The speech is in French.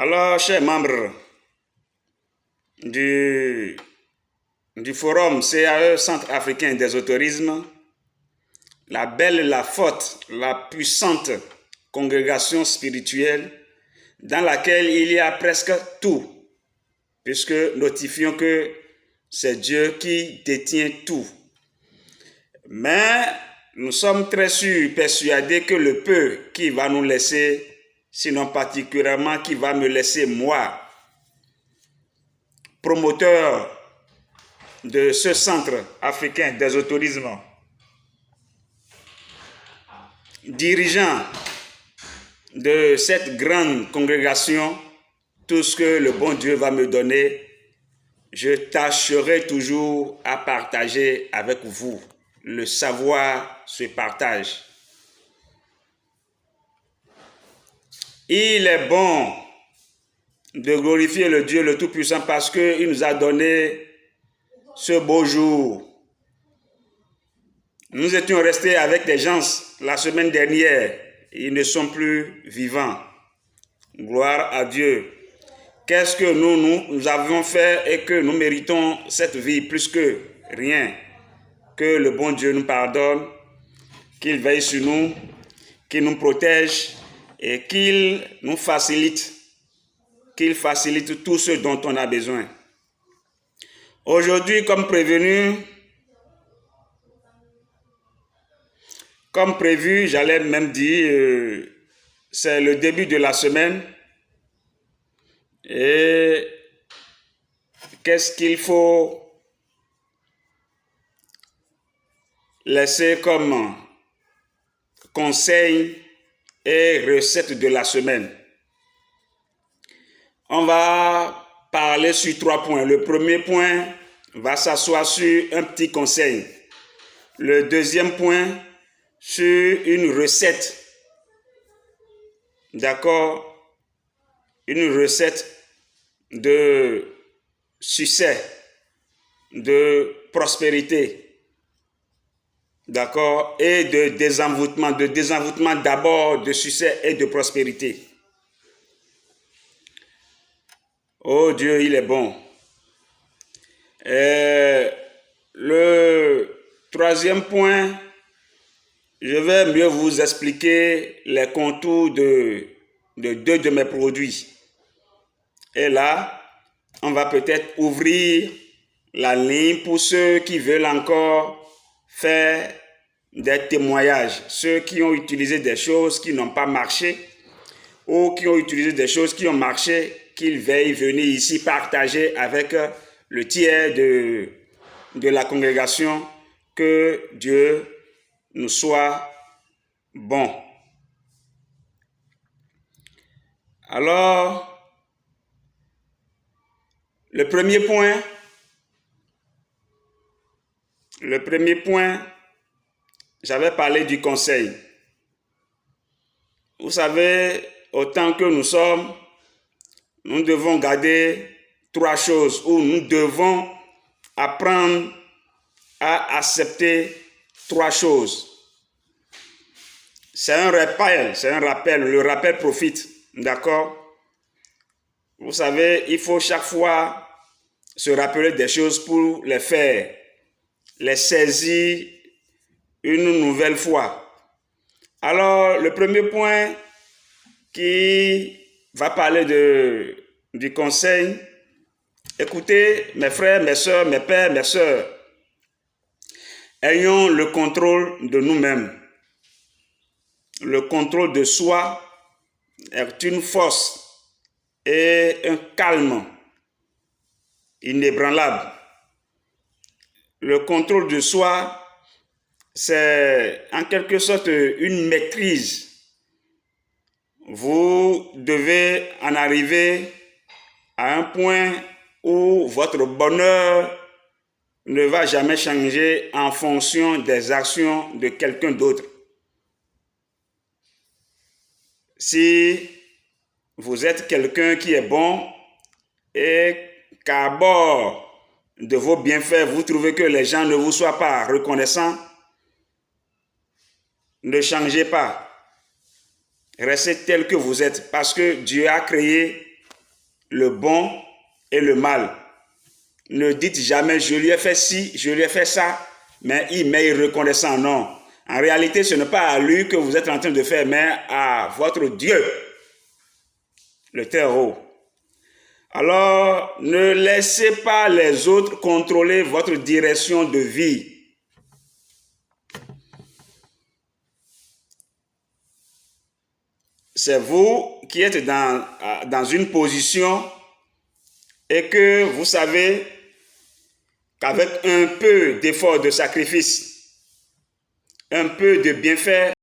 Alors, chers membres du Forum CAE, Centre africain des autorismes, la belle, la forte, la puissante congrégation spirituelle dans laquelle il y a presque tout, puisque notifions que c'est Dieu qui détient tout. Mais nous sommes très sûrs, persuadés que le peu qui va nous laisser, sinon particulièrement qui va me laisser moi, promoteur de ce centre africain des autorismes, dirigeant de cette grande congrégation, tout ce que le bon Dieu va me donner, je tâcherai toujours à partager avec vous. Le savoir se partage. Il est bon de glorifier le Dieu le Tout-Puissant parce qu'il nous a donné ce beau jour. Nous étions restés avec des gens la semaine dernière. Ils ne sont plus vivants. Gloire à Dieu. Qu'est-ce que nous avons fait et que nous méritons cette vie plus que rien? Que le bon Dieu nous pardonne, qu'il veille sur nous, qu'il nous protège et qu'il nous facilite, tout ce dont on a besoin. Aujourd'hui, comme prévu, j'allais même dire, c'est le début de la semaine. Et qu'est-ce qu'il faut laisser comme conseil et recette de la semaine? On va parler sur 3 points. Le premier point va s'asseoir sur un petit conseil. Le deuxième point, sur une recette. D'accord? Une recette de succès, de prospérité. D'accord? Et de désenvoûtement. De désenvoûtement d'abord, de succès et de prospérité. Oh Dieu, il est bon. Le troisième point, je vais mieux vous expliquer les contours de 2 de mes produits. Et là, on va peut-être ouvrir la ligne pour ceux qui veulent encore faire des témoignages. Ceux qui ont utilisé des choses qui n'ont pas marché ou qui ont utilisé des choses qui ont marché, qu'ils veuillent venir ici partager avec le tiers de la congrégation. Que Dieu nous soit bon. Alors, le premier point, j'avais parlé du conseil. Vous savez, autant que nous sommes, nous devons garder 3 choses, ou nous devons apprendre à accepter 3 choses. C'est un rappel, le rappel profite, d'accord? Vous savez, il faut chaque fois se rappeler des choses pour les faire, les saisir une nouvelle fois. Alors, le premier point qui va parler du conseil, écoutez, mes frères, mes soeurs, mes pères, mes soeurs, ayons le contrôle de nous-mêmes. Le contrôle de soi est une force et un calme inébranlable. Le contrôle de soi, c'est en quelque sorte une maîtrise. Vous devez en arriver à un point où votre bonheur ne va jamais changer en fonction des actions de quelqu'un d'autre. Si vous êtes quelqu'un qui est bon et qu'à bord de vos bienfaits, vous trouvez que les gens ne vous soient pas reconnaissants, ne changez pas. Restez tel que vous êtes parce que Dieu a créé le bon et le mal. Ne dites jamais, je lui ai fait ci, je lui ai fait ça, mais il m'est reconnaissant. Non. En réalité, ce n'est pas à lui que vous êtes en train de faire, mais à votre Dieu, le Très-Haut. Alors, ne laissez pas les autres contrôler votre direction de vie. C'est vous qui êtes dans une position et que vous savez qu'avec un peu d'effort, de sacrifice, un peu de bienfait,